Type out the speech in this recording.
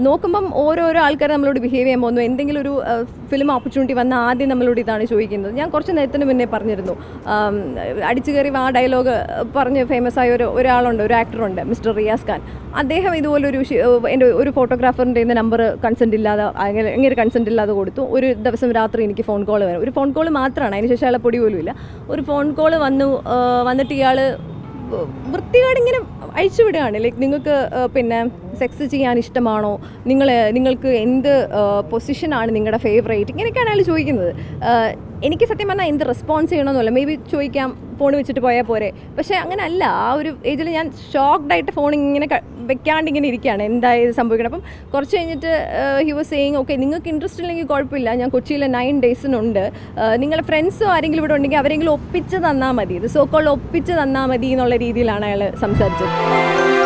നോക്കുമ്പം ഓരോരോ ആൾക്കാർ നമ്മളോട് ബിഹേവ് ചെയ്യാൻ പോകുന്നു. എന്തെങ്കിലും ഒരു ഫിലിം ഓപ്പർച്യൂണിറ്റി വന്നാൽ ആദ്യം നമ്മളോട് ഇതാണ് ചോദിക്കുന്നത്. ഞാൻ കുറച്ച് നേരത്തിന് മുന്നേ പറഞ്ഞിരുന്നു, അടിച്ചു കയറി ആ ഡയലോഗ് പറഞ്ഞ് ഫേമസ് ആയ ഒരാളുണ്ട്, ഒരു ആക്ടറുണ്ട്, മിസ്റ്റർ റിയാസ് ഖാൻ. അദ്ദേഹം ഇതുപോലൊരു എൻ്റെ ഒരു ഫോട്ടോഗ്രാഫറിൻ്റെ നമ്പർ കൺസെൻറ്റ് ഇല്ലാതെ അങ്ങനെ കൺസെൻറ്റ് ഇല്ലാതെ കൊടുത്തു. ഒരു ദിവസം രാത്രി എനിക്ക് ഫോൺ കോൾ വരും. ഒരു ഫോൺ കോൾ മാത്രമാണ്, അതിന് ശേഷം അയാളെ പൊടി പോലും ഇല്ല. ഒരു ഫോൺ കോൾ വന്നിട്ട് ഇയാൾ വൃത്തികേടിങ്ങനെ അയച്ചു വിടുകയാണ്. ലൈക്ക് നിങ്ങൾക്ക് പിന്നെ സെക്സ് ചെയ്യാൻ ഇഷ്ടമാണോ, നിങ്ങൾക്ക് എന്ത് പൊസിഷനാണ് നിങ്ങളുടെ ഫേവറേറ്റ്, ഇങ്ങനെയൊക്കെയാണ് അയാൾ ചോദിക്കുന്നത്. എനിക്ക് സത്യം പറഞ്ഞാൽ എന്ത് റെസ്പോൺസ് ചെയ്യണമെന്നല്ല, മേ ബി ചോദിക്കാം, ഫോൺ വെച്ചിട്ട് പോയാൽ പോരെ. പക്ഷേ അങ്ങനെ അല്ല. ആ ഒരു ഏജിൽ ഞാൻ ഷോക്ക്ഡായിട്ട് ഫോൺ ഇങ്ങനെ വെക്കാണ്ട് ഇങ്ങനെ ഇരിക്കുകയാണ്, എന്തായത് സംഭവിക്കണം. അപ്പം കുറച്ച് കഴിഞ്ഞിട്ട് ഹി വാസ് സേയിങ്, ഓക്കെ നിങ്ങൾക്ക് ഇൻട്രസ്റ്റ് ഇല്ലെങ്കിൽ കുഴപ്പമില്ല, ഞാൻ കൊച്ചിയിൽ 9 ഡേയ്സിനുണ്ട്, നിങ്ങളുടെ ഫ്രണ്ട്സോ ആരെങ്കിലും ഇവിടെ ഉണ്ടെങ്കിൽ അവരെങ്കിലും ഒപ്പിച്ച് തന്നാൽ മതി, ഇത് സോ കോൾഡ് ഒപ്പിച്ച് തന്നാൽ മതി എന്നുള്ള രീതിയിലാണ് അയാൾ സംസാരിച്ചത്.